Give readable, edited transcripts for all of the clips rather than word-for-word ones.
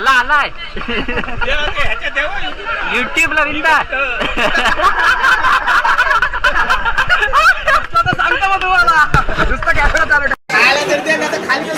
आला आलाय युट्यूब ला विंदा सांगतो मग तुम्हाला नुसतं कॅमेरा चालू खाली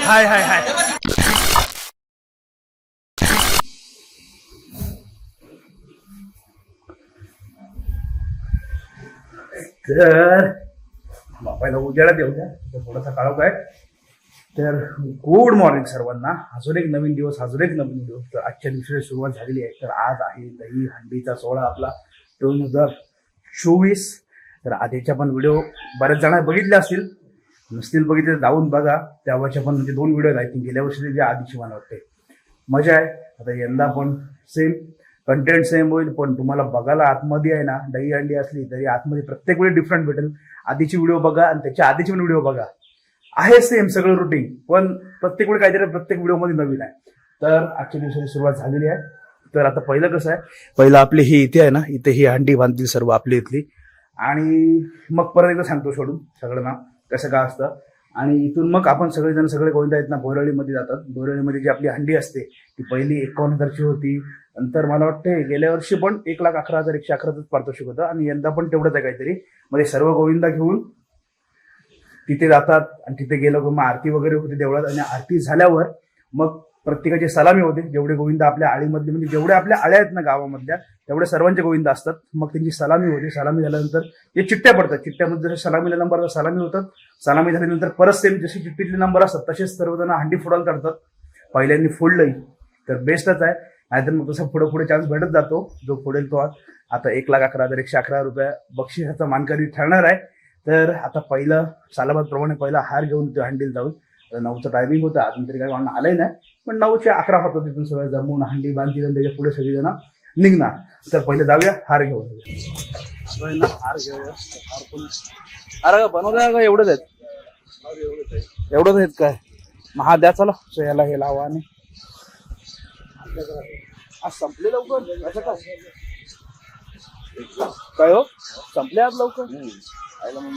हाय हाय हाय तर बापायला उद्याला देऊ द्या थोडासा काळोख आहे. तर गुड मॉर्निंग सर्वांना. अजून एक नवीन दिवस, अजून एक नवीन दिवस. तर आजच्या दिवसाची सुरुवात झालेली आहे. तर आज आहे दही हंडीचा सोहळा आपला 2024. तर आधीच्या पण व्हिडिओ बऱ्याच जण बघितले असतील, नसतील बघितले जाऊन बघा. त्यावरच्या पण म्हणजे 2 व्हिडिओ आहेत. गेल्या वर्षी जे आधीची मला वाटते मजा आहे. आता यंदा पण सेम कंटेंट सेम होईल, पण तुम्हाला बघायला आतमध्ये आहे ना दही हंडी असली तरी आतमध्ये प्रत्येक वेळी डिफरंट भेटेल. आधीची व्हिडिओ बघा आणि त्याच्या आधीची पण व्हिडिओ बघा, आहे सेम सगळं रुटीन, पण प्रत्येक वेळी काहीतरी प्रत्येक व्हिडिओमध्ये नवीन आहे. तर आजच्या दिवसाची सुरुवात झालेली आहे. तर आता पहिलं कसं आहे, पहिलं आपली ही इथे आहे ना, इथे ही हंडी बांधतील सर्व आपली इथली, आणि मग परत एकदा सांगतो सोडून सगळं ना कसं काय असतं. आणि इथून मग आपण सगळेजण सगळे गोविंदा आहेत ना बोरळीमध्ये जातात. बोरळीमध्ये जी आपली हंडी असते ती पहिली 51,000ची होती. नंतर मला वाटते गेल्या वर्षी पण 1,11,111च पारितोषिक होतं, आणि यंदा पण तेवढंच आहे काहीतरी. मध्ये सर्व गोविंदा घेऊन तिथे जातात, आणि तिथे गेलं की मग आरती वगैरे होते देवळात, आणि आरती झाल्यावर मग प्रत्येकाची सलामी होते. जेवढे गोविंदा आपल्या आळीमधले म्हणजे जेवढे आपल्या आळ्या आहेत ना गावामधल्या तेवढे सर्वांचे गोविंदा असतात. मग त्यांची सलामी होते. सलामी झाल्यानंतर ते चिठ्ठ्या पडतात. चिठ्ठ्यामध्ये जसे सलामीला नंबर सलामी होतात. सलामी झाल्यानंतर परत सेम जसे चिठ्ठीतले नंबर असतात तसेच सर्वजण हंडी फोडायला काढतात. पहिल्यांनी फोडलंही तर बेस्टच आहे, नाहीतर मग तसं पुढे पुढे चान्स भेटत जातो. जो फोडेल तो आता 1,11,111 रुपये बक्षिसाचा मानकरी ठरणार आहे. तर आता पहिलं सालाबादप्रमाणे पहिला हार घेऊन ते हंडीला जाऊन 9चं टायमिंग होतं. अजून तरी काही वाढणं आलंय नाही, पण 9चे 11 होतं. तिथून सगळं जमवून हंडी बांधतील आणि त्याच्या पुढे सगळीजण निघणार. तर पहिले जाऊया हार घेऊन. हार घेऊया. अरे बनवता का एवढंच आहेत, एवढंच आहेत काय महा द्या. चला याला हे लावा. आणि आज संपले लवकर असं काय हो, संपले आज लवकर.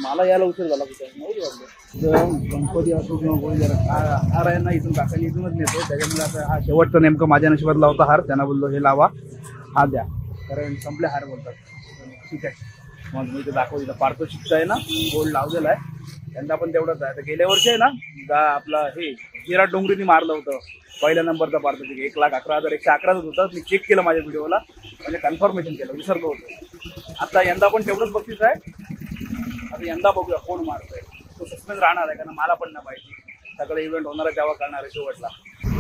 मला यायला उशीर झाला कुठे. गणपती असो किंवा कोणी जरा हार आहे ना इथून काकांनी इथूनच नेतो. त्याच्यामुळे आता हा शेवटचा नेमका माझ्या नशिबातला होता हार. त्यांना बोललो हे लावा हा द्या, कारण संपले हार बोलतात. ठीक आहे मग मी ते दाखवतो. इथं पारितोषिकचं आहे ना गोल्ड लावलेला आहे. त्यांना पण तेवढंच आहे. तर गेल्या वर्षी आहे ना आपला हे हिरा डोंगरीने मारलं होतं पहिल्या नंबरचा पारितोषिक 1,11,111च होतं. मी चेक केलं माझ्या व्हिडिओला, म्हणजे कन्फर्मेशन केलं, विसरलो होतो. आता यंदा पण तेवढंच बक्षीस आहे. आता यंदा बघूया कोण मारतोय. तो सस्पेन्स राहणार आहे, कारण मला पण नाही माहिती. सगळं इव्हेंट होणार आहे तेव्हा करणार आहे शेवटला.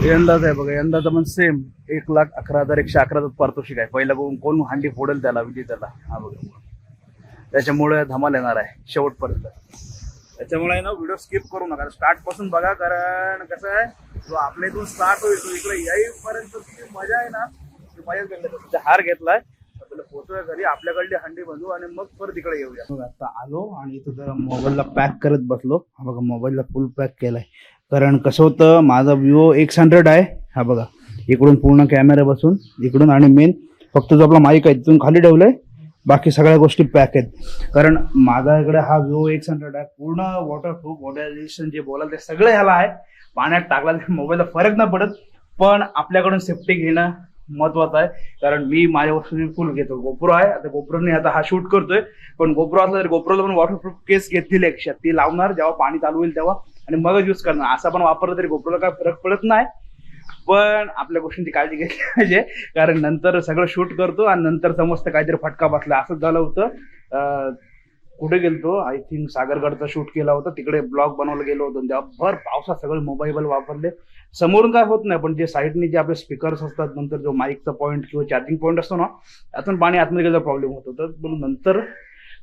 यंदाच आहे बघा, यंदाचं पण सेम 1,11,111च पारितोषिक आहे. पहिला कोण हंडी फोडेल त्याला विजेत्याला. हा बघा, त्याच्यामुळे धमाल येणार आहे शेवटपर्यंत. त्याच्यामुळे ना व्हिडिओ स्किप करू नका, स्टार्ट पासून बघा. कारण कसं आहे, जो आपल्या इथून स्टार्ट होईल तो इकडे येईपर्यंत जी मजा आहे ना ती मजा. हार घेतलाय पोहोचूया घरी, आपल्याकडली हंडी बांधू आणि मग परत इकडे येऊया. आता आलो आणि इथं जरा मोबाईलला पॅक करत बसलो. हा बघा मोबाईलला फुल पॅक केलाय. कारण कसं होतं, माझा Vivo X100 आहे. हा बघा इकडून पूर्ण कॅमेरा बसून इकडून, आणि मेन फक्त जो आपला माईक आहे तिथून खाली ठेवलंय, बाकी सगळ्या गोष्टी पॅक आहेत. कारण माझा इकडे हा Vivo X100 आहे, पूर्ण वॉटरप्रूफ, वॉटर जे बोलाल ते सगळं ह्याला आहे. पाण्यात टाकला मोबाईलला फरक नाही पडत, पण आपल्याकडून सेफ्टी घेणं महत्वाचं आहे. कारण मी माझ्या वस्तू फुल घेतो. गोप्रो आहे, आता गोप्रोने आता हा शूट करतोय, पण गोप्रो असला तरी गोप्रोला पण वॉटरप्रूफ केस घेतलेली आहे. ती लावणार जेव्हा पाणी चालू होईल तेव्हा, आणि मगच यूज करणार. असा पण वापरला तरी गोप्रोला काय फरक पडत नाही. पण आपल्या गोष्टींची काळजी घेतली पाहिजे, कारण नंतर सगळं शूट करतो आणि नंतर समजतं काहीतरी फटका बसला. असंच झालं होतं कुठे गेलतो, आय थिंक सागरगडचा शूट केला होता, तिकडे ब्लॉग बनवला गेलो होतो. तेव्हा भर पावसात सगळे मोबाईल वापरले. समोरून काय होत नाही, पण जे साईडने जे आपले स्पीकर्स असतात, नंतर जो माईकचा पॉईंट किंवा चार्जिंग पॉईंट असतो ना, त्यातून पाणी आतमध्ये गेल्यावर प्रॉब्लेम होतो. तर नंतर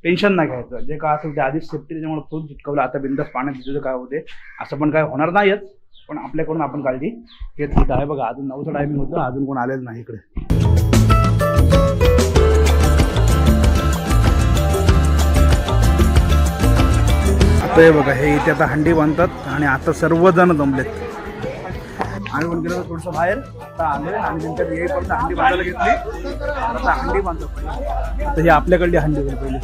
टेन्शन नाही घ्यायचं, जे काय असेल ते आधीच सेफ्टी त्याच्यामुळे फुल चिटकवलं. आता बिंदास पाण्यात तिथं काय होते असं पण काय होणार नाहीच, पण आपल्याकडून आपण काळजी घेतली आहे. बघा अजून 9चं टायमिंग होतं, अजून कोण आलेलं नाही इकडे. आता हे बघा, हे इथे आता हंडी बांधतात आणि आता सर्वजण जमलेत. आम्ही पण गेलो थोडंसं बाहेर, आता आले आणि त्यांच्यात येईपर्यंत हंडी बांधायला घेतली. आता हंडी बांधतो. आता ही आपल्याकडली हंडी होईल पहिली.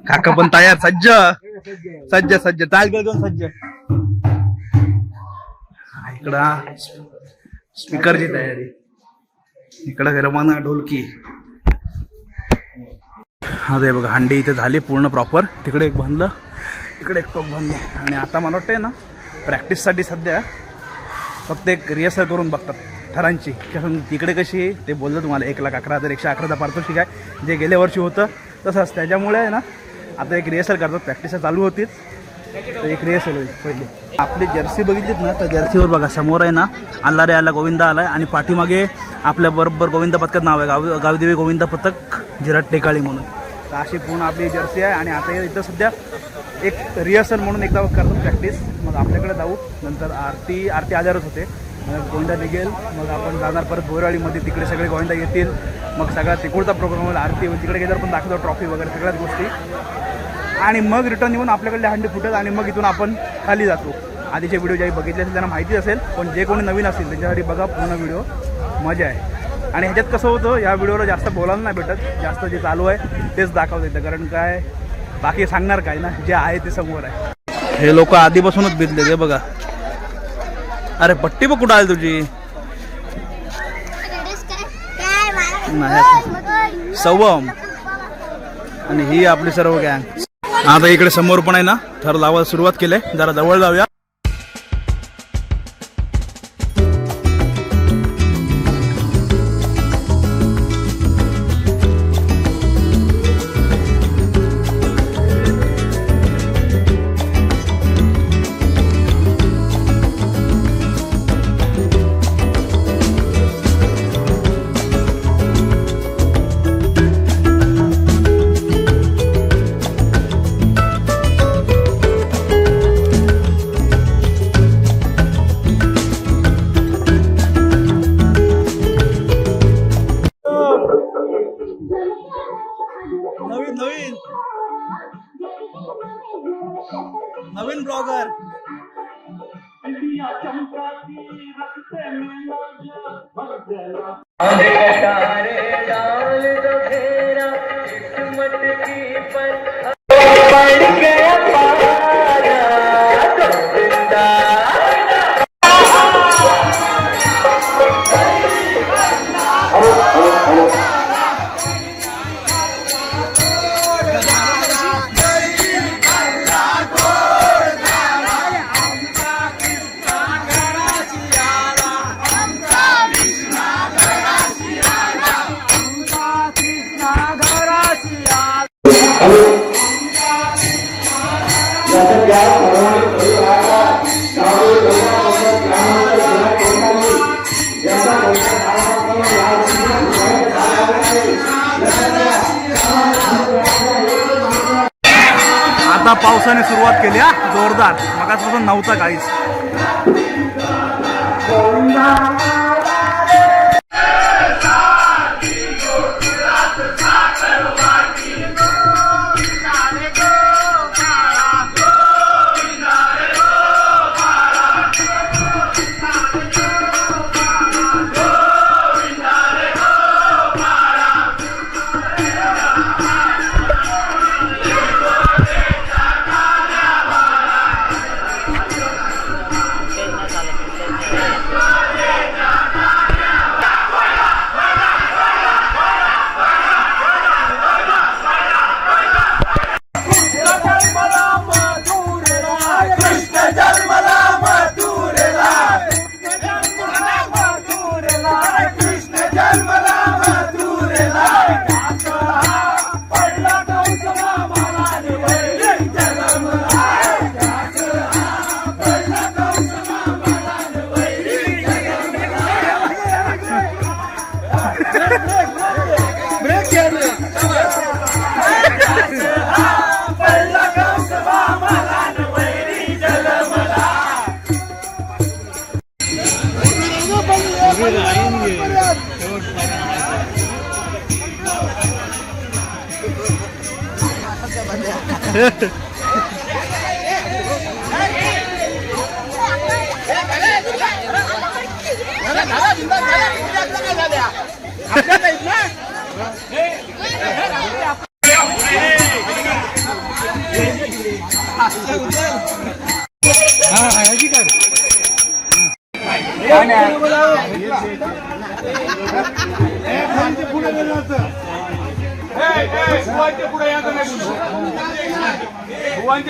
काका पण तयार, सज्ज सज्ज सज्ज तालगड घेऊन सज्ज. इकडं स्पीकरची तयारी, इकडं गरमाना ढोलकी. हा ते बघा हंडी इथे झाली पूर्ण प्रॉपर. तिकडे एक बांधलं, इकडे एक टोक बांधलं. आणि आता मला वाटतंय ना प्रॅक्टिससाठी सध्या फक्त एक रिहर्सल करून बघतात थरांची. तिकडे कशी ते बोललं तुम्हाला 1,11,111चा पारितोषिक आहे, जे गेल्या वर्षी होतं तसंच. त्याच्यामुळे आहे ना आता एक रिहर्सल करतात, प्रॅक्टिस चालू होतीच, तर एक रिहर्सल होईल पहिली. आपली जर्सी बघितलीत ना, तर जर्सीवर बघा समोर आहे ना आला रे आला गोविंदा आलाय आणि पाठीमागे आपल्या बरोबर गोविंदा पथकात नाव आहे, गावदेवी गोविंदा पथक जिराट टेकाळी म्हणून. तर अशी पूर्ण आपली जर्सी आहे. आणि आता इथं सध्या एक रिहर्सल म्हणून एकदा करतात प्रॅक्टिस. मग आपल्याकडे जाऊ, नंतर आरती आल्यावरच होते. मग गोविंदा निघेल, मग आपण जाणार परत बोरवाडीमध्ये, तिकडे सगळे गोविंदा येतील. मग सगळा तिकडचा प्रोग्राम होईल, आरती होईल, तिकडे गेल्यावर पण दाखवतो ट्रॉफी वगैरे सगळ्याच गोष्टी. आणि मग रिटर्न येऊन आपल्याकडे हंडी फुटेल आणि मग इथून आपण खाली जातो. आधीचे व्हिडिओ ज्याही बघितले असेल त्यांना माहिती असेल, पण जे कोणी नवीन असेल त्यांच्यासाठी बघा पूर्ण व्हिडिओ, मजा आहे. आणि ह्याच्यात कसं होतं, या व्हिडिओला जास्त बोलायला नाही भेटत, जास्त जे चालू आहे तेच दाखवता येतं. कारण काय बाकी सांगणार काय ना, जे आहे ते समोर आहे. हे लोक आधीपासूनच भिजले ते बघा. अरे पट्टी बघ कुठं आली तुझी. नाही सवम आणि ही आपली सर्व गँग. आता इकडे समोर पण आहे ना थर लावायला सुरुवात केली, जरा जवळ जाऊया. नवीन ब्लॉगर आता पावसाने सुरुवात केली हा जोरदार, मगाचपासून नव्हता काहीच.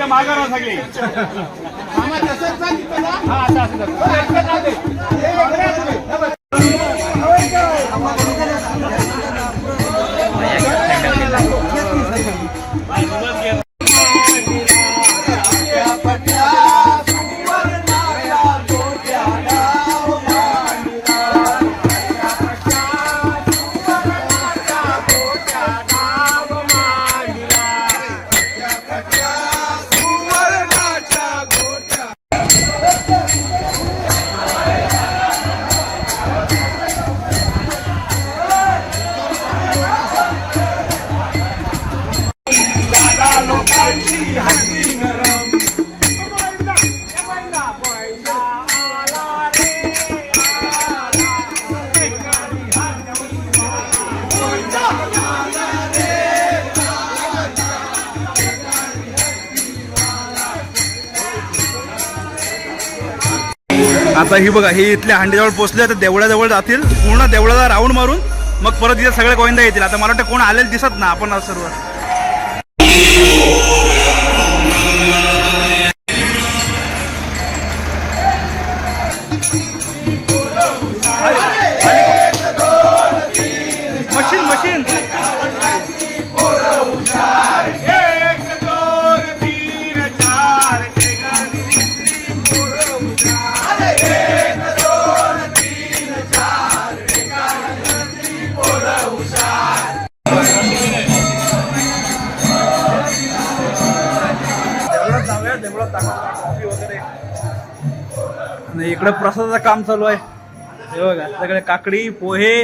माघार सगळे आता ही बघा, हे इथल्या हांडीजवळ पोहोचले, आता देवळाजवळ जातील, पूर्ण देवळाला राऊंड मारून मग परत इथे सगळे गोविंदा येतील. आता मला वाटतं कोण आलेलं दिसत ना, आपण आज सर्व मशीन मशीन आणि इकडे प्रसादाचं काम चालू आहे. हे बघा, सगळे काकडी पोहे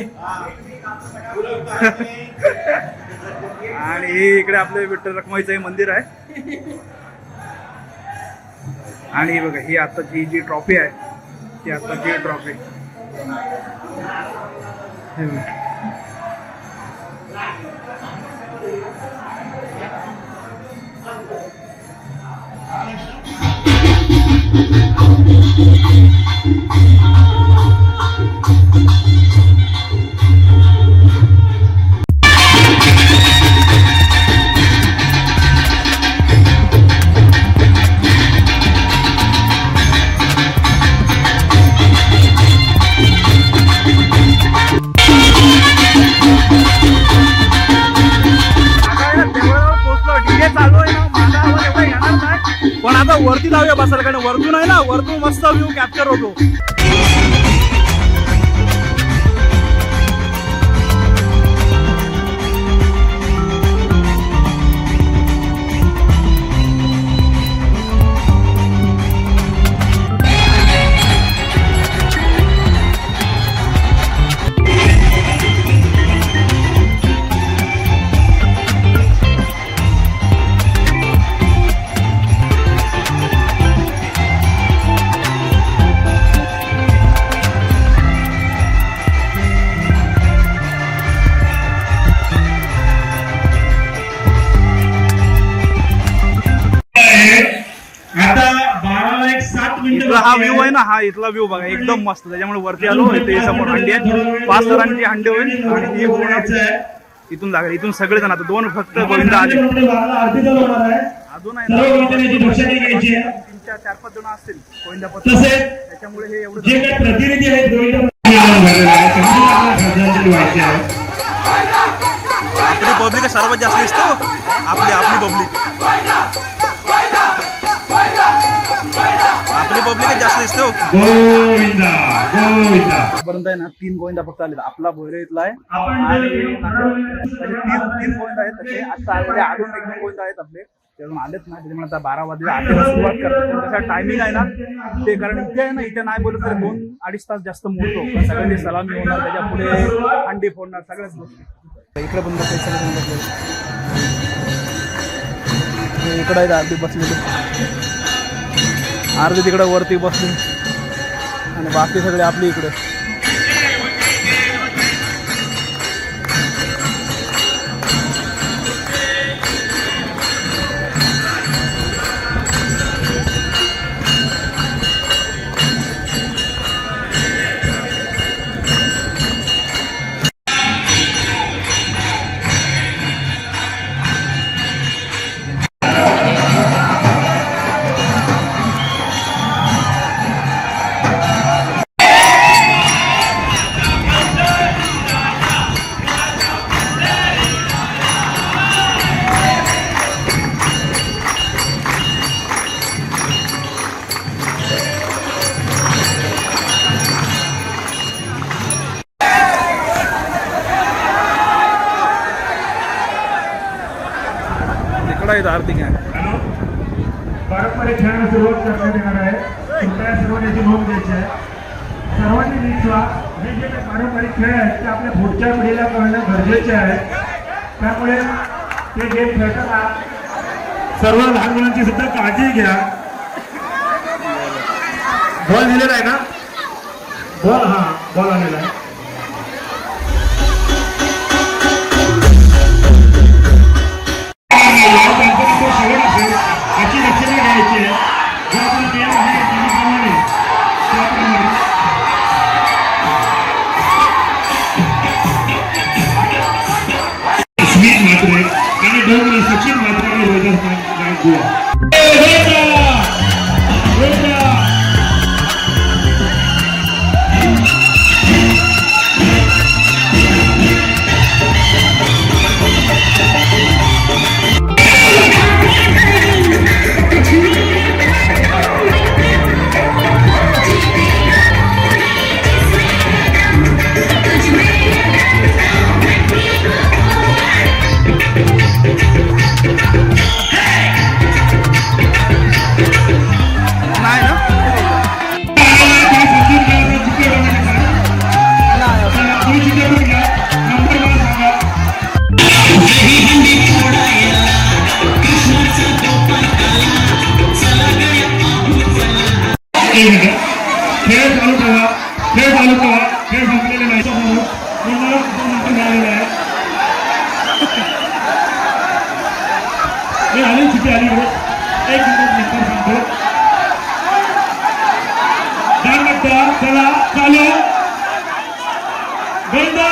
आणि हे इकडे आपले विठ्ठल रखुमाईचं मंदिर आहे. आणि बघा, ही आताची जी ट्रॉफी आहे, ती आताची ट्रॉफी. पण आता वरती लावूया बसायला, कारण वरतून आहे ना, वरतून मस्त व्ह्यू कॅप्चर होतो. इथला हा व्ह्यू आहे ना, हा इथला व्ह्यू बघा एकदम मस्त. त्याच्यामुळे वरती आलो, इथे समोर हंडी आहेत, 5 जणांची हंडी होईल आणि ही पूर्ण इथून लागेल. इथून सगळे जण, आता 2 फक्त गोविंदा आले, अजून आहे आमच्या 4-5 जण असतील गोविंदा तसेच त्याच्यामुळे हे एवढं जे काही प्रतिनिधी आहेत आपली पब्लिक सर्वात जास्त दिसतो आपली पब्लिक जास्त दिसतो गोविंदा गोविंदा पर्यंत आहे ना 3 गोविंदा फक्त आले आपला भोयरे इथला आहे आणि 3 गोविंदा आहेत तसे आता आलेले अजून 1-2 गोविंदा आहेत आपले ते अजून आलेच ना त्याच्यामुळे आता 12 वाजता आरतीला सुरुवात करतात त्याचा टायमिंग आहे ना ते कारण इथे आहे ना इथे नाही बोलत तर 2-2.5 तास जास्त मोडतो सगळ्यांची सलामी होणार त्याच्या पुढे अंडी फोडणार सगळ्याच गोष्टी इकडे पण इकडे आहेत आरती बसलेली अर्धी तिकडे वरती बसली आणि बाकी सगळे आपली इकडे आरती घ्या पारंपरिक खेळाला सुरुवात करण्यात येणार आहे कृपया सर्वांनी याची नोंद घ्यायची आहे सर्वांनी नीट हे जे काही पारंपरिक खेळ आहेत ते आपल्या पुढच्या पिढीला कळणं गरजेचे आहे त्यामुळे ते गेम खेळताना सर्व लहान मुलांची सुद्धा काळजी घ्या बॉल दिलेला आहे ना बॉल आलेला आहे याची लक्षणे घ्यायची आहे जो आपण गेम आहे त्याप्रमाणे स्मित म्हात्रे आणि डोंगरी सचिन म्हात्रे खेळ चालू ठेवा खेळ संपलेले नाही मिळालेलं आहे हे आली तिथे आली एक मिनिट सांगतो त्यानंतर चला चालू गोविंदा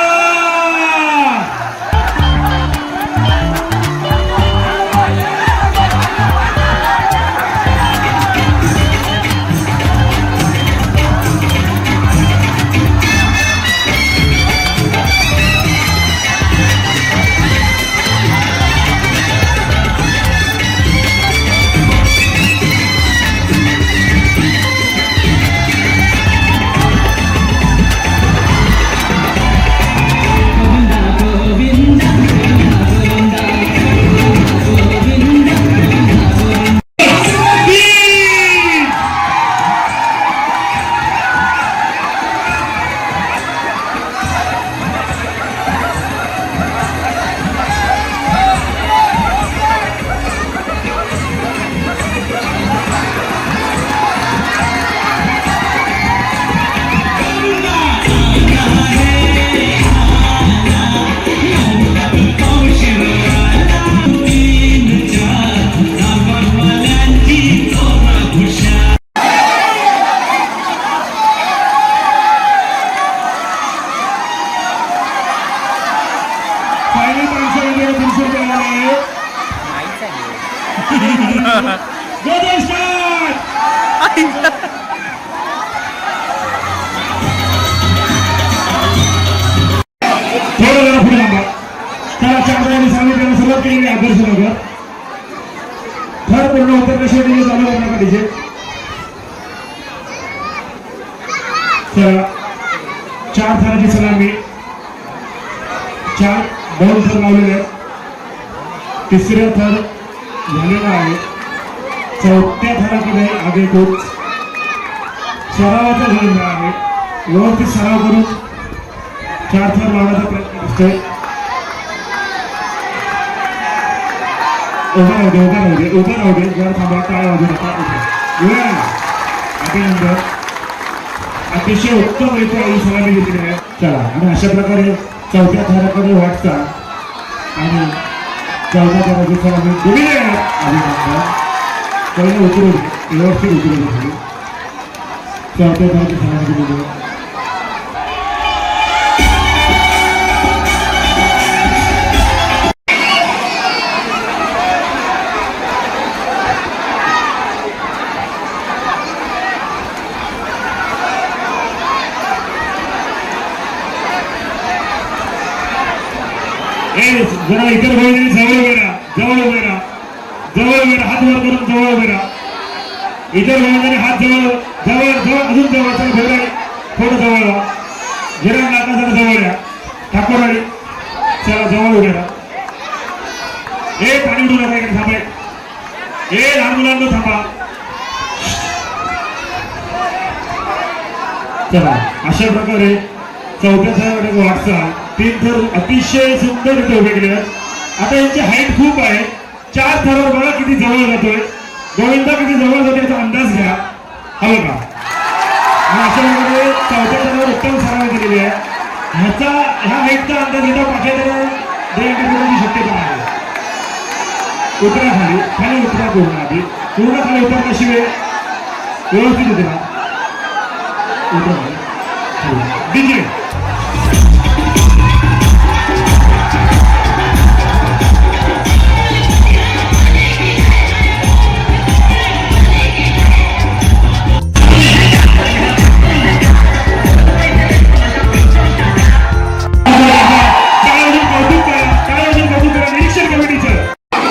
Go, थोडं जरा पुढे थांबा. त्याला चांगल्याने सांगितल्याने सुरुवात केलेली आहे आदर्श नगर. थर पूर्ण होतं कशी दिली चालू करण्याचा डीजे. चला 4 थराची सलामी, 4 2 थर लावलेले आहेत. तिसऱ्या थर झालेला आहे. 4थ्या थराकडे आगेकूच सरावाचा झेंडा आहे. व्यवस्थित सराव करून 4 थर लावण्याचा प्रयत्न दिसतोय. उभा राहू दे जरा थांबा. टाळ्या वाजू नका. अभिनंदन. अतिशय उत्तमरित्या ही सलामी घेतली आहे. चला आणि अशा प्रकारे 4थ्या थराकडे वाटचा आणि 4थ्या थराची सलामी दिली आहे. अभिनंदन. पहिलं उतरू व्यवस्थित उतरू 4थ्या थराची सलामी दिली आहे. जरा इतर भाई जवळ उभे राहा. हात वर करून जवळ उभे राहा. इतर भाई हात जवळ अजून जवळ. चला भेटाई थोडं जवळ व्हा. जरा नाका जरा जवळ या. ठाकूरवाडी चला जवळ उभे राहा. पाणी उडू नका इकडे थांबाय. लहान मुलांना थांबा. चला अशा प्रकारे 4थ्या थराकडे वाटचाल. 3 थर अतिशय सुंदर इथे उभे केले आहेत. आता यांची हाईट खूप आहे. 4 थरावर बघा किती जवळ जातोय. गोविंदा किती जवळ जातो याचा अंदाज घ्या. हवं का? आणि अशा प्रकारे 4थ्या थरावर उत्तम सराव केलेली आहे. ह्या हाईटचा अंदाज घेता 5व्या थरावर देण्याची शक्यता आहे. उतरा खाली उतरा पूर्ण आधी. पूर्ण खाली उतरल्याशिवाय व्यवस्थित उतरा. उतरा खाली डीजे.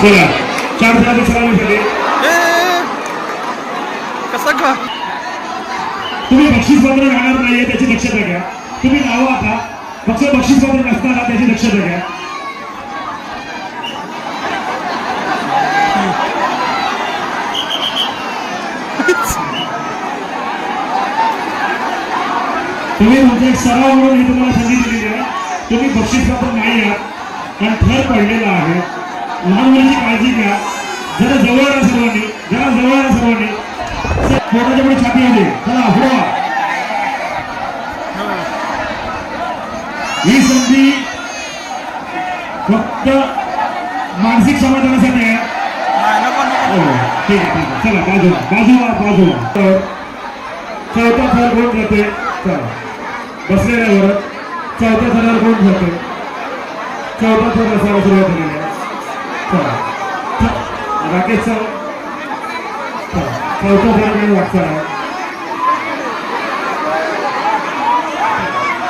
चला 4 थराची सलामी झाली. कसा का तुम्ही बक्षीसपत्र राहणार नाहीये त्याची दक्षता घ्या. तुम्ही नावं आता फक्त बक्षीसपत्र नसताना त्याची दक्षता घ्या. तुम्ही म्हणजे एक सराव म्हणून मी तुम्हाला संधी दिलेली आहे. तुम्ही बक्षीसपत्र नाही आहात कारण थर पडलेला आहे. लहान मुलांची काळजी घ्या. जरा जवळ राहा सर्वांनी. पोटाच्या पुढे छाती आली. चला पुढे. ही संधी फक्त मानसिक समाधानासाठी आहे. ठीक आहे. चला बाजूला. 4था थर कोण जाते? चला बसलेल्यावर 4थ्या थरावर कोण जाते? 4था थर असायला सुरुवात झालेली आहे. राकेश सर 4थ्या थराकडे वाटचाल आहे.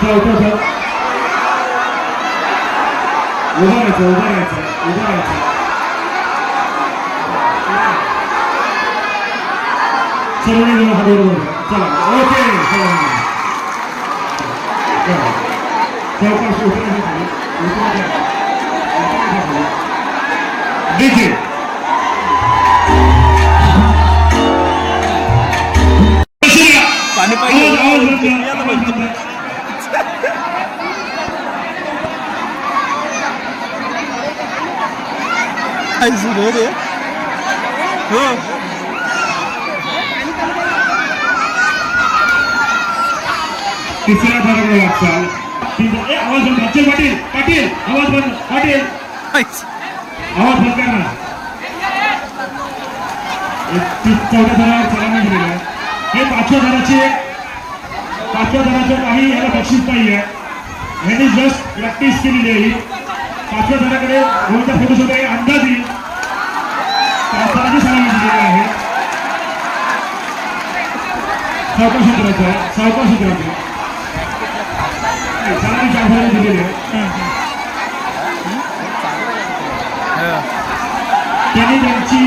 4था थर उभा राहायचं. सर्वांनी जमा बरोबर. चला ओके. चौकाशी उतरायचं डीजे. पाणी पाहिजे. हो तिसऱ्या थराकडे वाटचाल. आवाज बंद. पाटील आवाज बंद. आवाज बंद करा. 4थ्या थरावर सलामी दिलेली आहे. हे 5व्या थराचे काही याला बक्षीस नाही आहे. यांनी जस्ट प्रॅक्टिस केलेली आहे. 5व्या थराकडे कोणत्या फोटोसोबत अंदाज येईल. 5 थराची सलामी दिलेली आहे. सावकाश उतरायचं आहे, सावकाश उतरायचं आहे. सरांनी जाफराने दिलेली आहे. त्यांनी त्यांची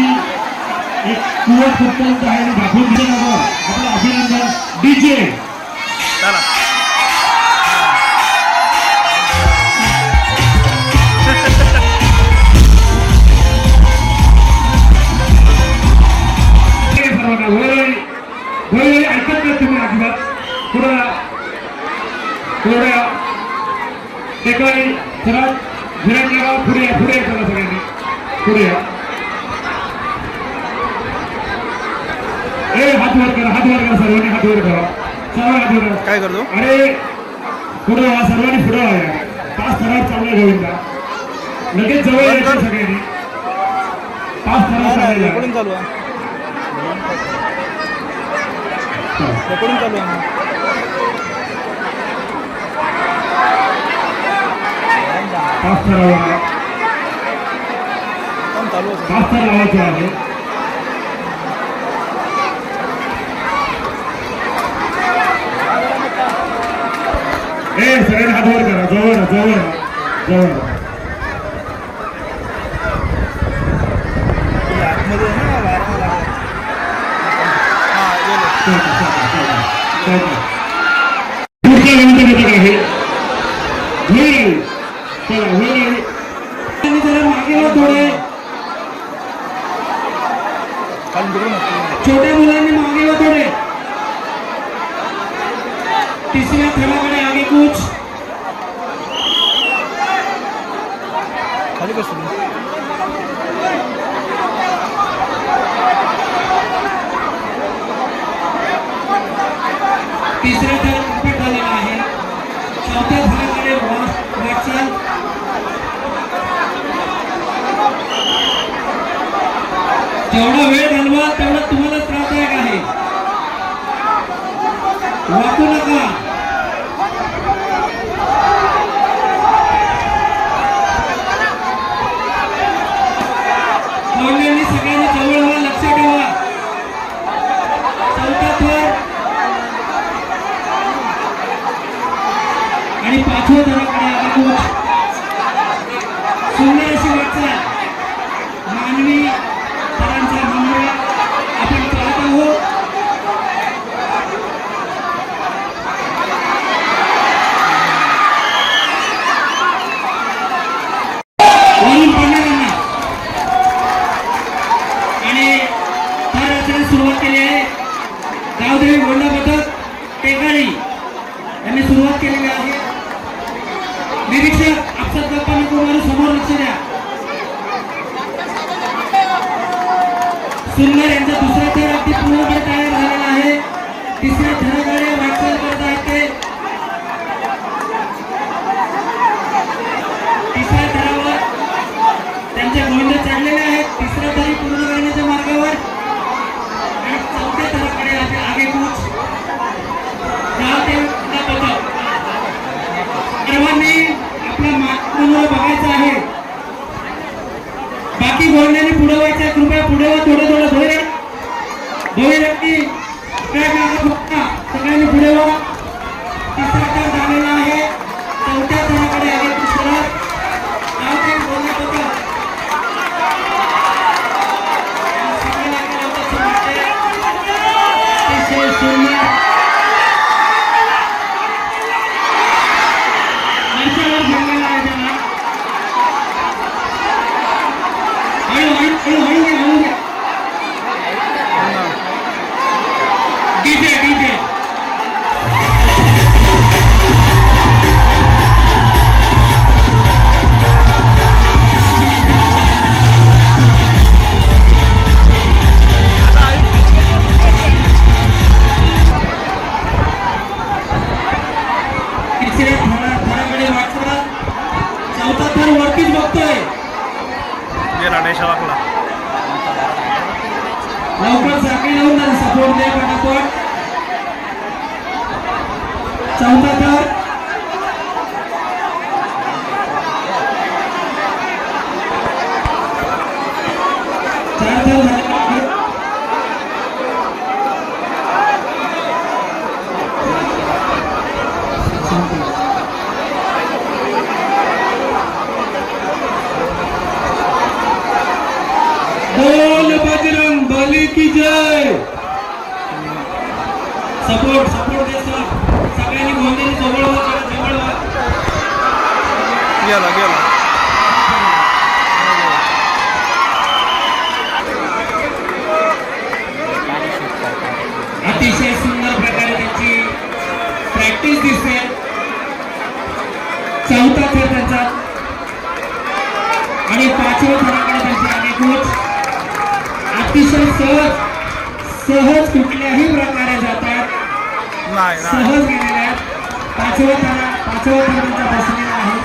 एक कुवत कुठपर्यंत आहे आणि दाखवून दिल्यावर आपलं अभिनंदन डीजे. चला सर्वांना वय ऐकत नाही तुम्ही अजिबात. थोडं थोड्या एकाही सर्वात घरातल्या पुढे या, पुढे चला सगळ्यांनी पुढे या. हात वर करा, हात वर करा, सर्वांनी हात वर करा, सर्व हात वर करा. काय करतो? अरे पुढे व्हा, सर्वांनी पुढे व्हा. तास खराब चाललाय गोविंदा, लगेच जवळ यायचं सगळ्यांनी. तास खराब चाललेला रेकॉर्डिंग चालू आहे, रेकॉर्डिंग चालू आहे. तास ठरवला, चालू आहे. तास तर लावायचं आहे. सगळ्यांनी हात वर करा, जवळ जवळ जवळ. आतमध्ये आहे ना, बाहेर लागलं. हां गेलो. पुढचा नंतर घटक आहे होईल. चला होईल. जरा मागे वा थोडे, खाली तिकडून छोट्या मुलांनी मागे वा थोडे. तिसऱ्या थराकडे आगे कूच. खाली बसून तिसरा थर कंप्लीट झालेला आहे. चौथ्या थराकडे वाटचाल. जेवढा वेळ घालवा तेवढा तुम्हाला त्रासदायक आहे. वाकू नका. सगळ्यांनी जवळ व्हा, लक्ष ठेवा. चौथा थर आणि पाचव्या थराकडे आगे सुंदर अशी वाटचाल. मानवी थरांचा मंडळ आपण पाहत आहोत. वरून पडणाऱ्यांना आणि थर रचण्यास सुरुवात केली आहे. गावदेवी गोंडा पथक टेकाळी यांनी सुरुवात केलेली आहे. निरीक्षक अक्षत गप्पा नको मारू, समोर लक्ष द्या. सुंदर यांचा दुसरा थर अगदी पूर्णपणे तयार झालेला आहे. तिसऱ्या थराकडे वाटचाल करत आहेत ते. तिसऱ्या थरावर त्यांचे गोंड चढलेले आहेत. तिसरा थरी पूर्ण करण्याच्या मार्गावर आणि चौथ्या थराकडे आगे कूच. सर्वांनी आपल्या मार्गावर बघायचं आहे. बाकी गोंड्याने पुढे व्हायचं. कृपया पुढे वा, थोडं थोडं धोरण व्यक्ती सगळ्यांनी पुढे वा. तिसरा थर झालेला आहे. चौथ्या थराकडे आगे कूच करत गावदेवी गोंडा पथक अतिशय सुंदर माणसावर घेतलेला आहे. त्याला हळू घ्या. डीजे डीजे तिसऱ्या थराकडे वाटचाल. चौथा थर वरतीच बघतोय. गेला डेशावाकला. लवकर साखळी लावून जरा सपोर्ट दे पटापट. चौथा थर चार थर झाले. गेला गेला. अतिशय सुंदर प्रकारे त्यांची प्रॅक्टिस दिसते. चौथा खेळ त्यांचा आणि पाचव्या खेळाकडे त्यांचे आगेकूच अतिशय सहज कुठल्याही प्रकारे जातात. नाही सहज गेलेले आहेत. पाचवा थर त्यांचा बसलेला आहे.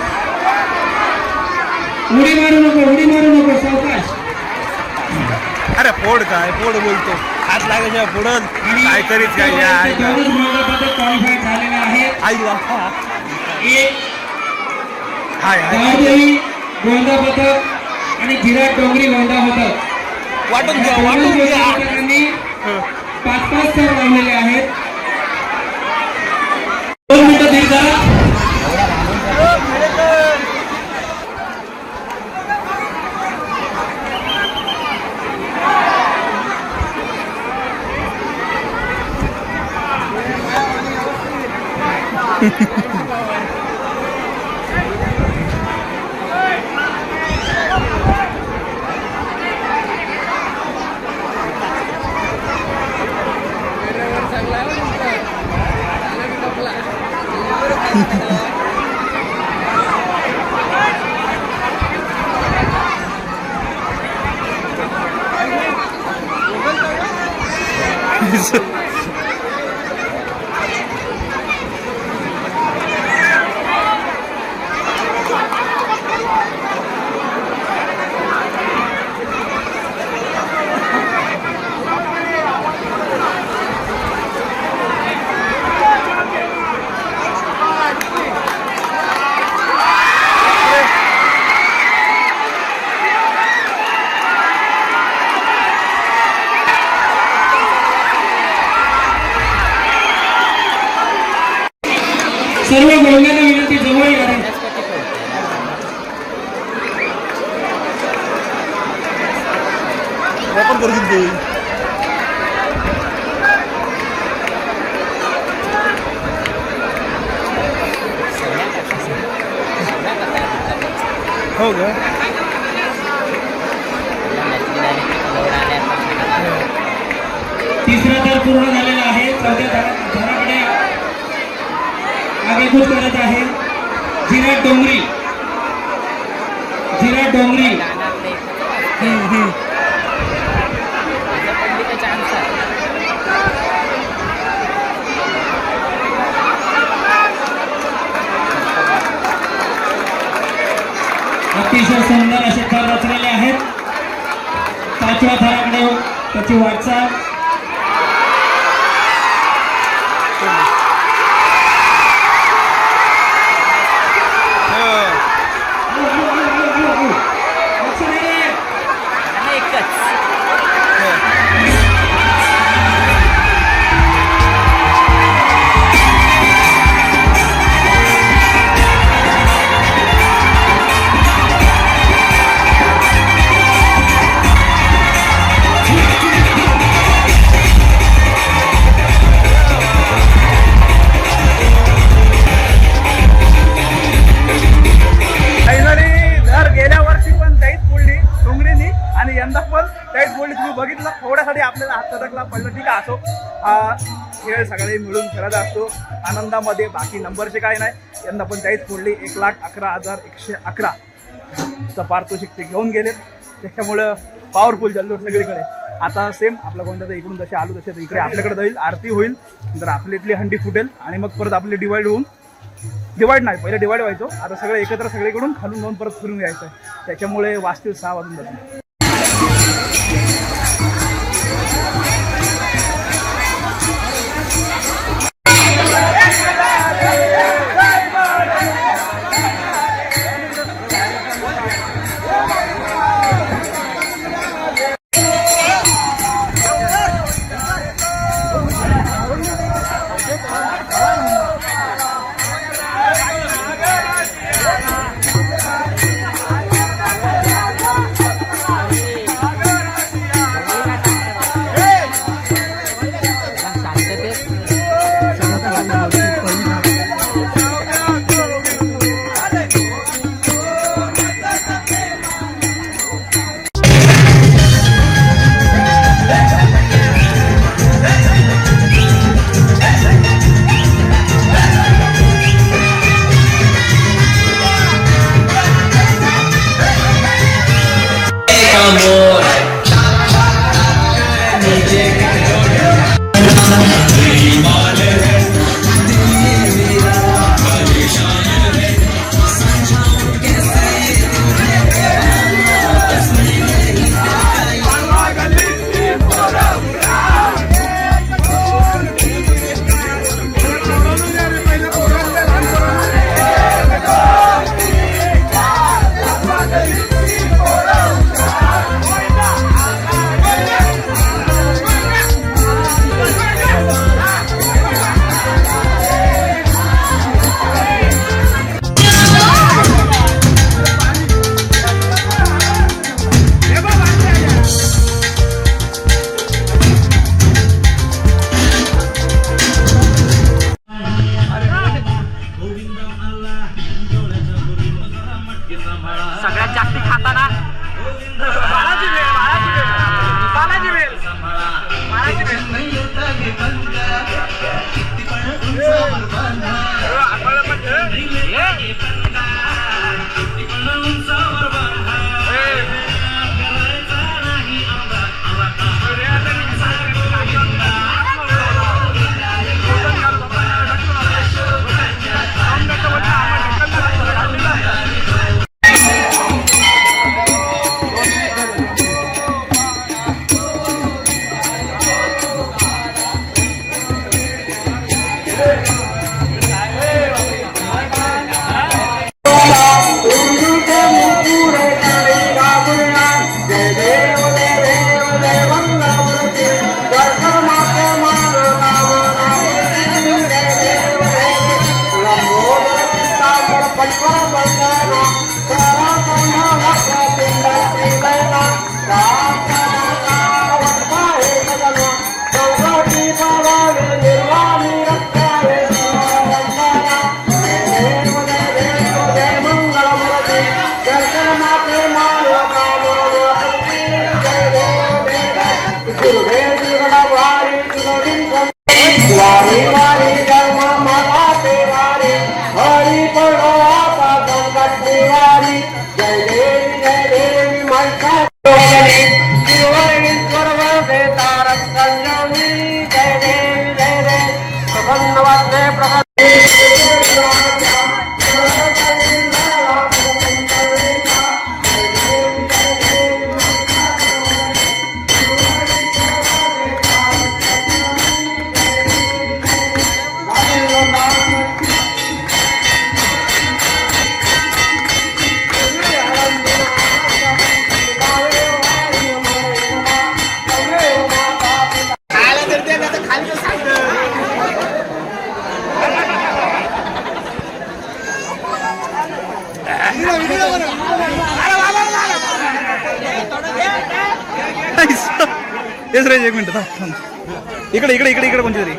उडी मारू नको सावकाश. अरे फोड काय फोड बोलतो, हात लागायच्या फोडत काहीतरीच काय क्वालिफाय झालेले आहेत. आईला एक हाय हाय गावदेवी गोंदा पथक आणि जिराट डोंगरी गोंदा पथक वाटून घ्या. त्यांनी 5-5 थर लावलेले आहेत. 2 मिनिटं दीड झाला. सर्व गोंड्यांना विनंती जवळ या. वापर करू शकतो. हो का? तिसरा थर पूर्ण झालेला आहे. चौथ्या थराकडे आगेकूच करत आहे जिराट डोंगरी. अतिशय सुंदर असे थर रचलेले आहेत. 5व्या थराकडे त्याची वाटचाल. बघितलं थोड्यासाठी आपल्याला हात तडकला पडलं, ठीक आहे असो. हा खेळ सगळे मिळून खेळत असतो आनंदामध्ये, बाकी नंबरचे काय नाही. यंदा पण त्याहीच फोडली. 1,11,111 चं पारितोषिक ते घेऊन गेलेत. त्याच्यामुळं पॉवरफुल जल्लोष सगळीकडे. आता सेम आपल्या कोणत्या इकडून जसे आलो तसे इकडे आपल्याकडे जाईल, आरती होईल, नंतर आपल्यातली हंडी फुटेल आणि मग परत आपले डिवाइड होऊन, डिवाइड नाही पहिले डिवाइड व्हायचो, आता सगळे एकत्र सगळीकडून खालून जाऊन परत फिरून यायचं आहे. त्याच्यामुळे वाजतील 6 वाजून जातील. सगळ्यात जास्ती खाताना बाळाची वेळ बाळाची वेळ बाळाची वेळ तेच रे एक मिनिट इकडे इकडे इकडे इकडे कोणती तरी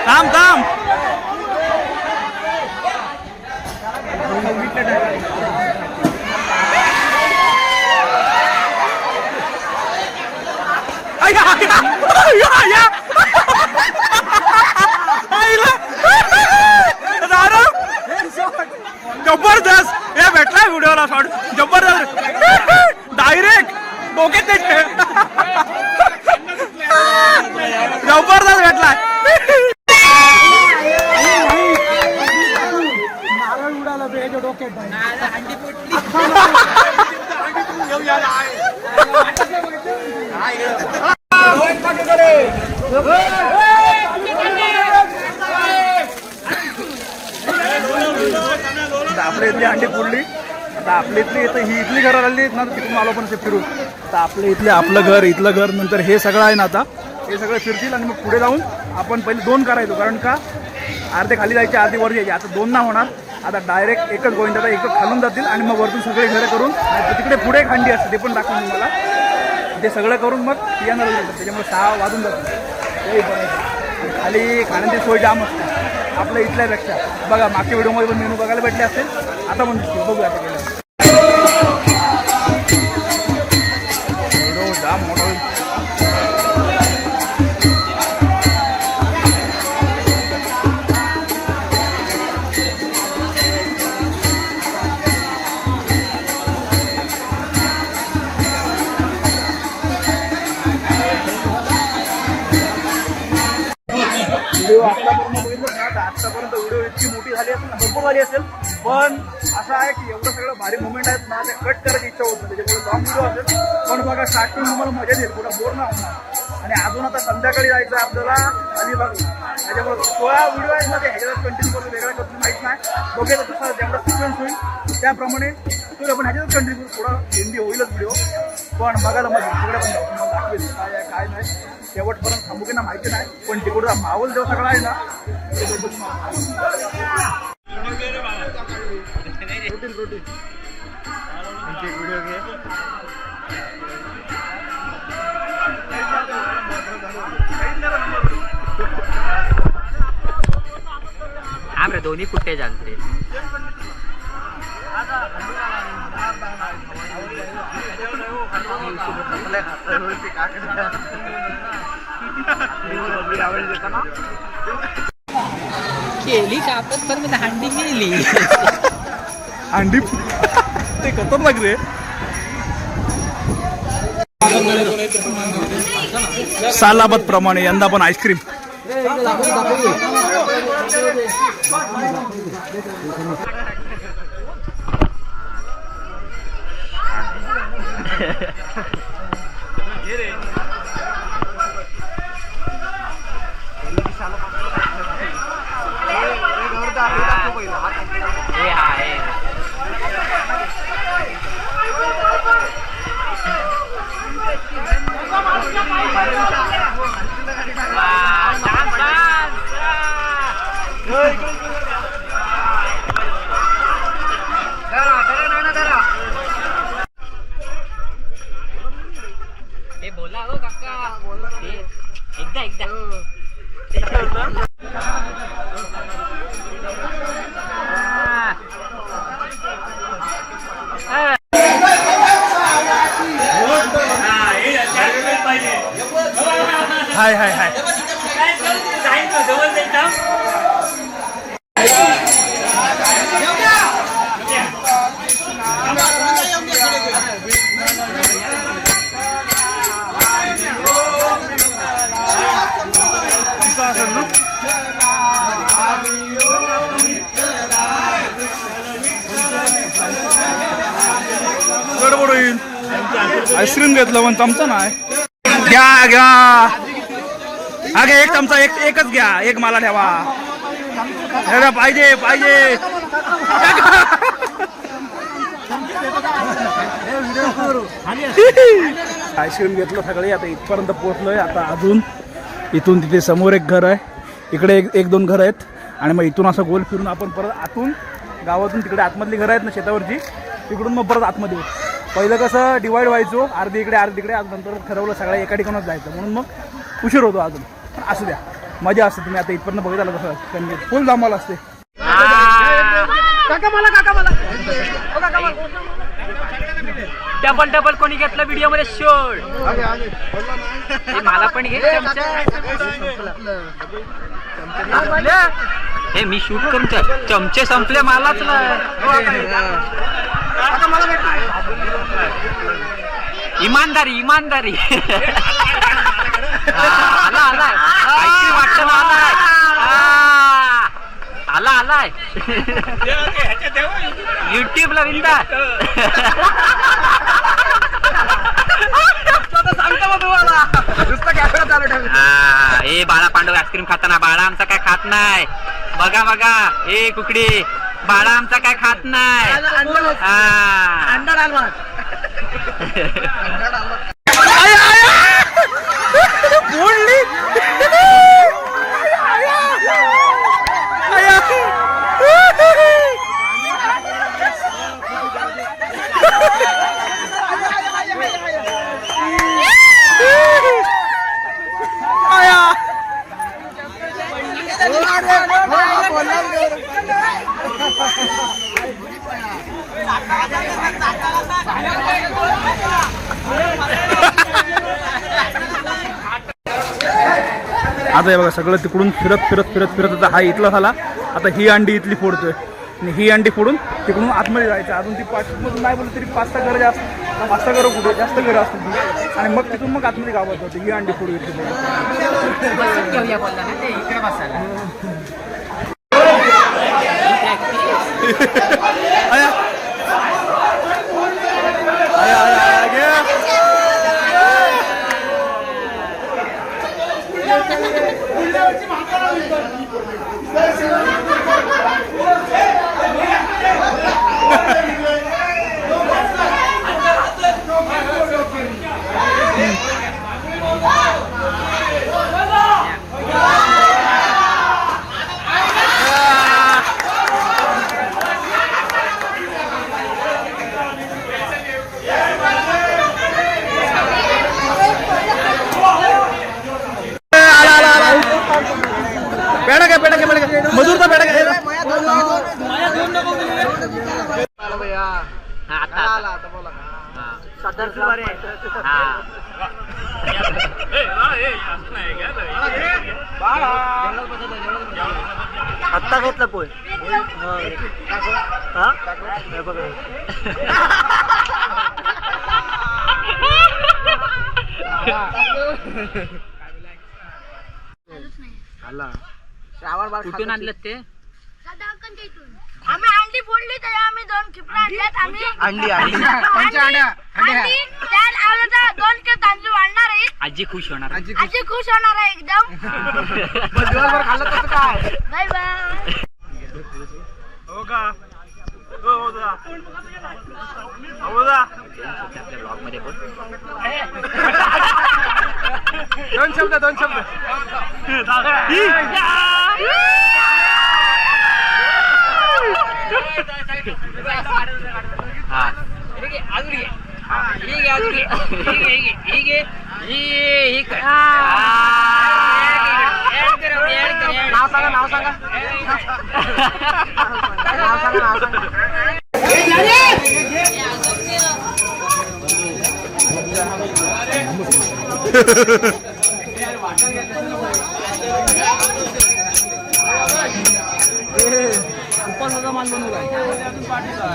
थांब थांब जबरदस्त हे भेटलाय व्हिडिओला शॉट जबरदस्त डायरेक्ट डोक्यात जबरदस्त आपल्या इथली अंडी फोडली. आता आपल्या इथली इथं ही इथली घरं राहिली आहेत ना, तिथून आलो पण ते फिरून. आता आपल्या इथले आपलं घर, इथलं घर, नंतर हे सगळं आहे ना, आता हे सगळं फिरतील आणि मग पुढे जाऊन आपण पहिले 2 करायचो. कारण का अर्धे खाली जायचे, अर्धे वर यायचे. आता 2 ना होणार. आता डायरेक्ट एकच गोविंद दादा एकच खालून जातील आणि मग वरतून सगळे घरं करून तिकडे पुढे एक हंडी असते, ते पण दाखवून मला. ते सगळं करून मग येणार त्याच्यामुळे 6 वाजून जातात. ते बनायचं खाली खाण्याची सोय जाम असते आपल्या इथल्यापेक्षा. बघा मागच्या व्हिडिओमध्ये पण मेनू बघायला भेटले असेल, आता पण बघू आता गेलं व्हिडिओ जाम मोठा होईल. व्हिडिओ आतापर्यंत बघितलं ना, तर आतापर्यंत व्हिडिओ इतकी मोठी झाली असेल ना, भरपूर झाली असेल. पण असं आहे की एवढं सगळं भारी मुवमेंट आहेत ना, ते कट करायची इच्छा होत नाही. त्याच्यामुळे लॉंग व्हिडिओ असेल, पण बघा स्टार्टिंग तुम्हाला मजा येईल, पुढं बोर नाही होणार. आणि अजून आता संध्याकाळी जायचं आहे आपल्याला अलिबाग. त्याच्यामुळे 16 व्हिडिओ आहेत ना, ते ह्याच्यात कंटिन्यू करून वेगळ्या करतो माहीत नाही. बघायचं तसं जेवढा सिक्वेन्स होईल त्याप्रमाणे तर आपण ह्याच्यातच कंटिन्यू थोडा हिंदी होईलच व्हिडिओ. पण बघायला मग तिकडे पण तुम्हाला दाखवेल काय आहे काय नाही. शेवटपर्यंत थांबू की ना माहिती नाही, पण तिकडं माहोल जो सगळा आहे ना ते प्रोटीन व्हिडिओ घे. आमरे दोन्ही फुटेज आणते. केली कापत पण मी हंडी गेली. अंडी ते खतरनाक रे. सालाबत प्रमाणे यंदा पण आईस्क्रीम. बोला हो काका, एकदा हाय हाय हाय. गडबड होईल. आईस्क्रीम घेतलं पण चमचा नाही. घ्या घ्या अगे एक चमचा एकच घ्या. एक मला ठेवा. पाहिजे पाहिजे. आईस्क्रीम घेतलं सगळे. आता इथपर्यंत पोहोचलोय. आता अजून इथून तिथे समोर एक घर आहे, इकडे एक 2 घर आहेत आणि मग इथून असं गोल फिरून आपण परत आतून गावातून तिकडे आतमधली घरं आहेत ना शेतावरची, तिकडून मग परत आतमध्ये पहिलं कसं डिवाईड व्हायचो, अर्धी इकडे अर्धी तिकडे. आज नंतर ठरवलं सगळ्या एका ठिकाणच जायचं, म्हणून मग उशीर होतो अजून. पण असू द्या, मजा असते. तुम्ही आता इथपर्यंत बघत आला कसं फुल धमाल असते. डबल डबल कोणी घेतलं व्हिडिओ मध्ये शोड. मला पण घे हे मी शूट करून चमचे संपले मलाच इमानदारी इमानदारी. आला आलाय आईस्क्रीम वाटत ना आलाय आला आलाय युट्यूब ला विंदा सांगतो मग तुम्हाला नुसतं कॅमेरा चालू ठेव. ए बाळा पांडव आईस्क्रीम खाताना बाळा आमचा काय खात नाही बघा बघा ए कुकडी बाळा आमचा काय खात नाही आता हे बघा सगळं तिकडून फिरत फिरत फिरत फिरत आता हा इथला झाला. आता ही अंडी इथली फोडतोय आणि ही अंडी फोडून तिकडून आतमध्ये जायचं. अजून ती पाचमधून नाही बोललं तरी 5-6 घरं जास्त 5-6 घरं कुठे जास्त घरं असतात आणि मग तिथून मग आतमध्ये गावात होते ही अंडी फोडू इथली. घेऊया बोलला ना ते इकडे बसायला. मजूरचा पेडा काय आत्ता घेतला पोय कुठून आणलं ते आम्ही अंडी फोडली तर आम्ही 2 खिपरा आणल्यात आम्ही अंडी आणि त्यात आम्हाला 2 के तांदूळ वाढणार आहे. आजी खुश होणार आजी खुश होणार आहे एकदम. दिवसभर खाल्लं तसं काय बाय बाय. हो का हो जा हो जा आपल्या ब्लॉग मध्ये पण 2 शब्द नाव सांगा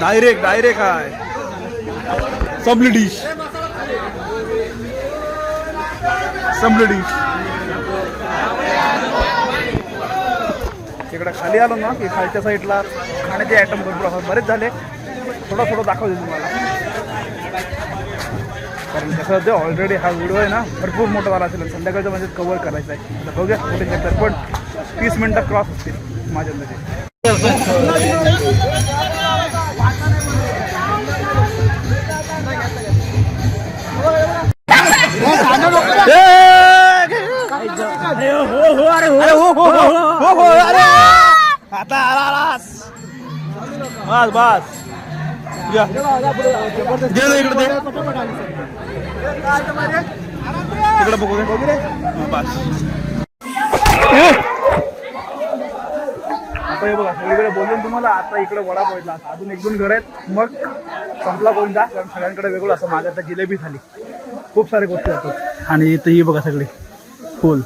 डायरेक्ट आहे संपली डिश इकडे खाली आलो ना की खालच्या साईडला खाण्याचे आयटम भरपूर असतात बरेच झाले थोडं दाखवते तुम्हाला कारण कसं होतं ऑलरेडी हा व्हिडिओ आहे ना भरपूर मोठा झाला असेल संध्याकाळचं म्हणजे कव्हर करायचं आहे आता बघूया कुठे घेतात पण 30 मिनिटं क्रॉस असतील माझ्यामध्ये आता आलास बस इकडे बघू बस आता हे बघा सगळीकडे बोलून तुम्हाला आता इकडे वडा पोहोचला अजून 1-2 घर आहेत मग संपला कोणता कारण सगळ्यांकडे वेगळं असं माझ्या आता जिलेबी झाली खूप सारे गोष्टी असतात आणि इथं ही बघा सगळी फुल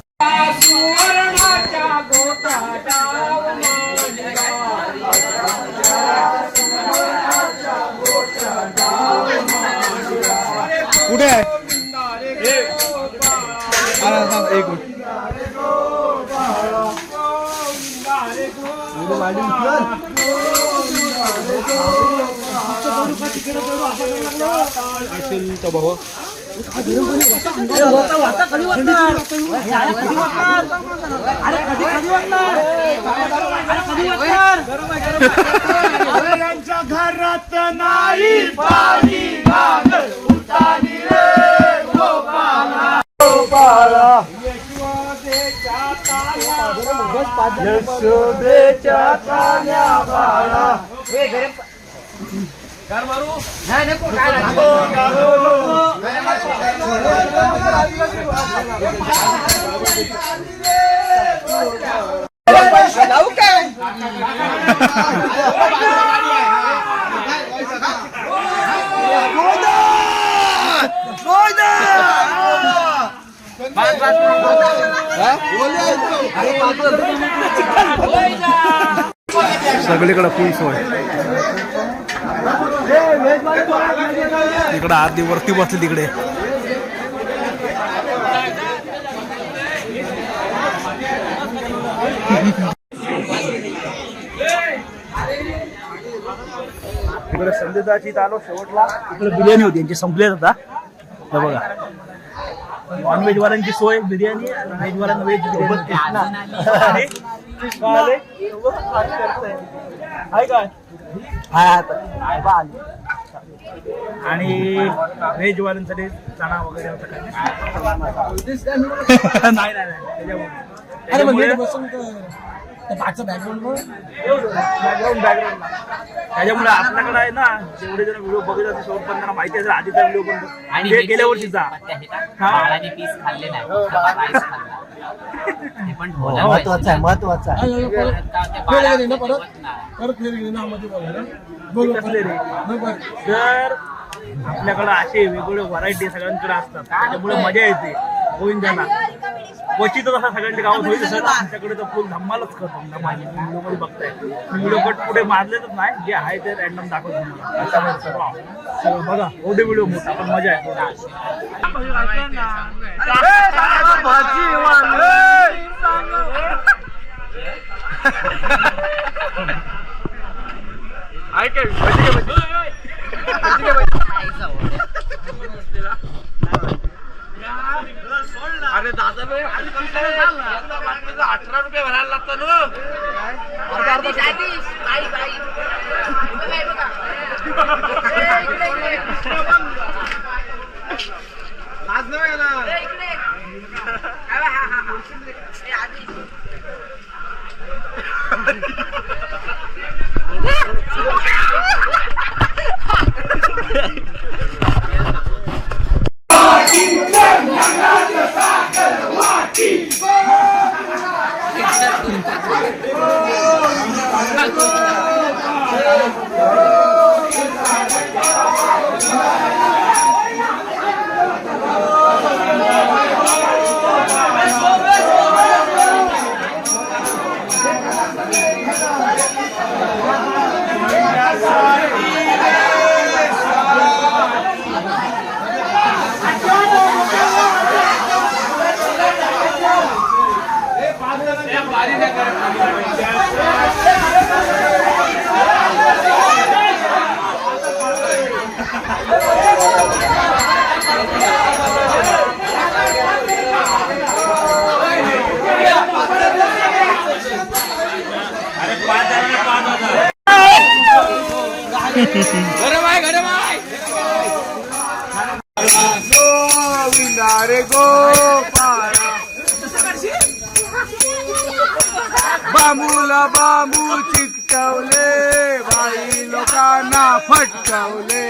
कुठे आहे एक असेल तर भाऊ यांच्या घरात नाही पाणी घाल, उतानी रे गोपाला. यशोदेच्या तान्या बाळा. सगळीकडे फुल सोय. इकडं आधी वरती बसली तिकडे. इकडे संदेशाची इथं आलो शेवटला. इकडे बिर्याणी होती यांची संपली आता. हे बघा नॉनव्हेज वाल्यांची सोय बिर्याणी, व्हेज वाल्यांना व्हेज आणि व्हेज वाल्यांसाठी चणा वगैरे होता काय. नाही त्याच्यामुळे त्याच्यामुळे आपल्याकडे आहे ना जेवढे जण व्हिडिओ बघत असते शेवट पण त्यांना माहिती असेल आधीचा व्हिडिओ पण आणि गेल्या वर्षीचा बाळाने पीस खाल्ले नाही, राईस खाल्ला. ते पण महत्वाचं आहे, महत्वाचं आहे. तर आपल्याकडे असे वेगवेगळे व्हरायटी सगळ्यांकडे असतात त्याच्यामुळे मजा येते गोविंदाला. क्वचितच असा सगळ्यांच्या गावात होईल सर आमच्याकडे तर फुल धम्मालच करतो. व्हिडिओ मध्ये बघताय व्हिडिओ कट पुढे मारलेच नाही, जे आहे ते रॅन्डम दाखवतो तुम्हाला. बघा एवढे व्हिडिओ मोठा पण मजा आहे. अरे दादा 18 रुपये भरायला लागतं ना. आज नाही ना. रे गोपाळा बांबूला बांबू चिकटवले, बाई लोकांना फटकवले.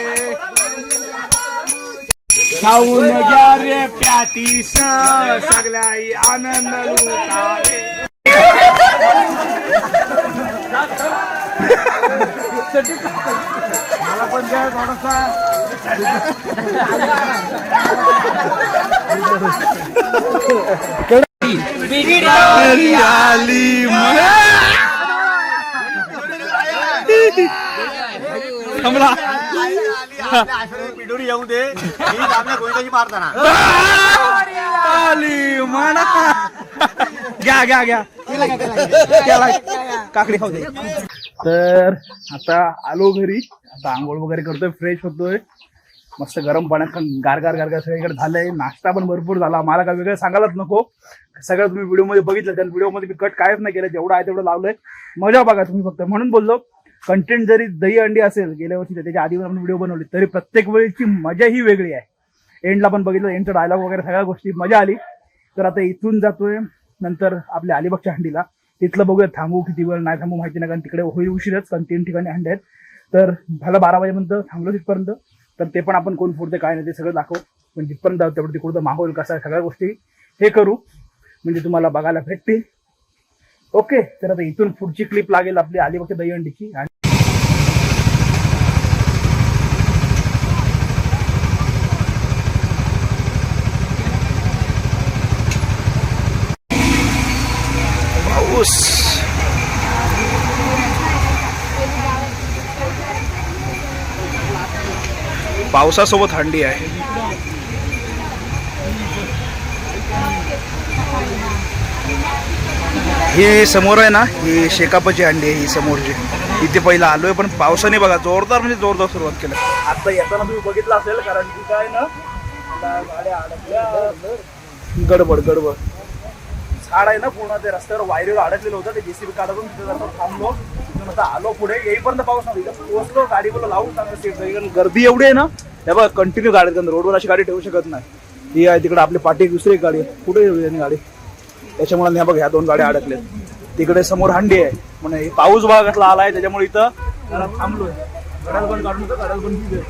खाऊन घ्या रे प्यातीस सगळ्याही आनंद लुटावे. मला पण द्या थोडासा. पिडोरी येऊ दे गोविंदाची मारताना. घ्या घ्या घ्या काकडी खाऊ दे. तर आता आलो घरी, आता आंघोळ वगैरे करतोय, फ्रेश होतोय मस्त गरम पाण्यात गारगार गारगार सगळीकडे झालंय. नाश्ता पण भरपूर झाला. मला काय वेगळं सांगायलाच नको, सगळं तुम्ही व्हिडिओमध्ये बघितलं. त्या व्हिडिओमध्ये मी कट कायच नाही केलं, जेवढं आहे तेवढं लावलंय. मजा बघा तुम्ही फक्त. म्हणून बोललो कंटेंट जरी दही अंडी असेल गेल्या वर्षी त्याच्या आधी आपण व्हिडिओ बनवली तरी प्रत्येक वेळेची मजा ही वेगळी आहे. एंडला पण बघितलं, एंडचा डायलॉग वगैरे सगळ्या गोष्टी मजा आली. तर आता इथून जातोय नंतर आपल्या अलिबागच्या हंडीला. तिथलं बघूया थांबू किती वेळ नाही थांबू माहिती नाही, कारण तिकडे होईल उशीरच, कारण 3 ठिकाणी हंडे आहेत. तर झालं 12 वाजेपर्यंत थांबलो तिथपर्यंत. तर ते पण आपण कोण पुढते काय नाही ते सगळं दाखवू. पण जिथपर्यंत तेवढं तिकडचं माहोल कसा आहे सगळ्या गोष्टी हे करू, म्हणजे तुम्हाला बघायला भेटतील. ओके, तर आता इथून पुढची क्लिप लागेल आपली अलिबागच्या दहीहंडीची. आणि पावसासोबत हंडी आहे. हे समोर आहे ना, ही शेकापाची हंडी आहे ही समोरची. इथे पहिला आलोय पण पावसाने बघा जोरदार म्हणजे जोरदार सुरुवात केलं. आता येताना तुम्ही बघितलं असेल, कारण की काय ना गाड्या अडकल्या, गडबड झाड आहे ना पूर्ण ते रस्त्यावर वायरीवर अडकलेलं होतं. ते जेसीबी काढून तिथे जरा थांबलो. तिथून आता आलो पुढे, येईपर्यंत पाऊस नव्हता. इथं पोहोचलो, गाडी बोला लावून चांगलं सीट जाईल. गर्दी एवढी आहे ना, हे बघा कंटिन्यू गाडी, रोडवर अशी गाडी ठेवू शकत नाही. ही आहे तिकडे आपली पाठी दुसरी एक गाडी आहे, कुठे ठेवली गाडी, त्याच्यामुळे बघ ह्या 2 गाड्या अडकल्या. तिकडे समोर हंडी आहे. म्हणजे पाऊस भागातला आलाय त्याच्यामुळे इथं जरा थांबलोय. गडाल पण काढून होतं, गडाल पण दिले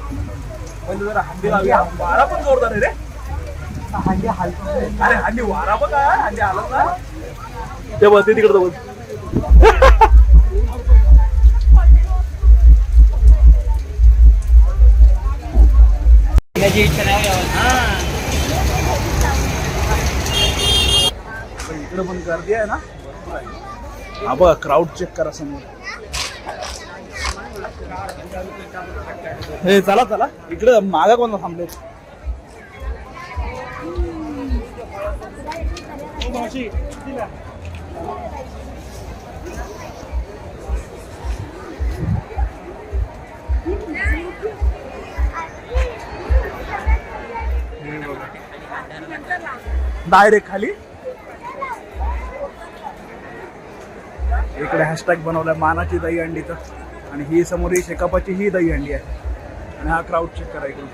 पहिले जरा हंडी लागली. वारा पण जोरदार आहे रे. हंडी हलतो, अरे हंडी वारा पण काय, हंडी आला ना ते बसते तिकडे बघ. इकडे पण गर्दी आहे ना. हा बघा क्राऊड चेक करा समोर. हे चला चला इकडे मागा कोणता थांबले. डायरेक्ट खाली. इकडे हॅशटॅग बनवलाय मानाची दहीहंडीचं. आणि ही समोर ही शेकापाची ही दहीहंडी आहे. आणि हा क्राऊड चेक करा इकडून.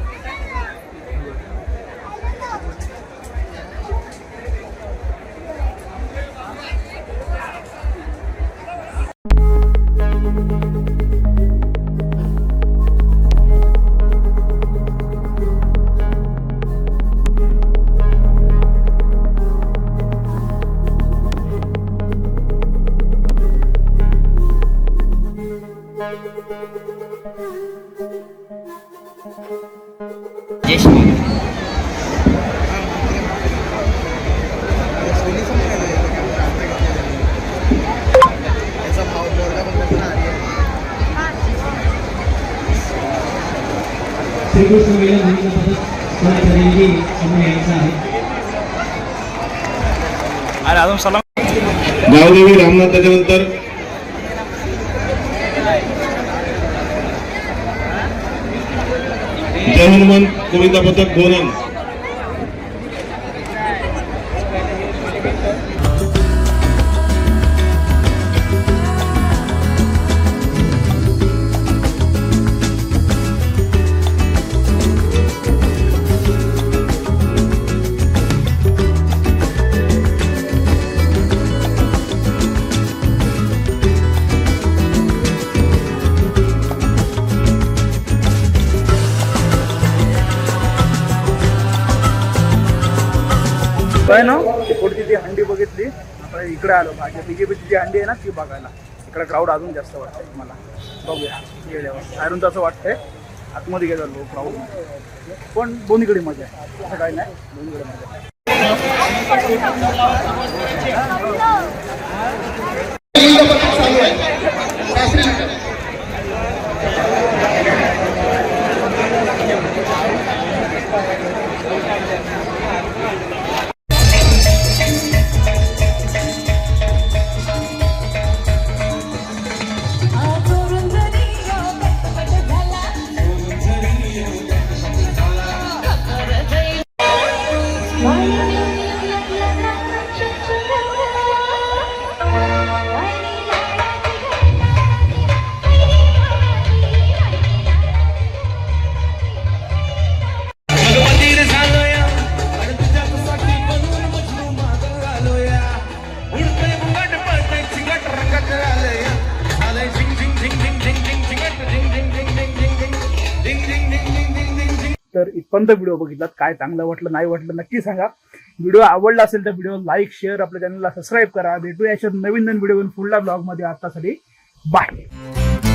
अरे अजून सलाम. गावदेवी रामनाथ, त्याच्यानंतर जय हनुमान कविता पथक बोनन. काय ना पुढची जी हंडी बघितली. आता इकडे आलो भाजी बीजेपीची जी हंडी आहे ना ती बघायला. इकडे क्राऊड अजून जास्त वाटतंय मला. बघूया गेल्यावर बाहेरून तसं वाटतंय, आतमध्ये गेलो क्राऊड. पण दोन्हीकडे मजा आहे, असं काही नाही, दोन्हीकडे मजा आहे. तर इथपर्यंत व्हिडिओ बघितलात, काय चांगलं वाटलं नाही वाटलं नक्की सांगा. व्हिडिओ आवडला असेल तर व्हिडिओ लाईक शेअर, आपल्या चॅनलला सबस्क्राईब करा. भेटूया अशा नवीन व्हिडिओ पुढल्या ब्लॉगमध्ये. आतासाठी बाय.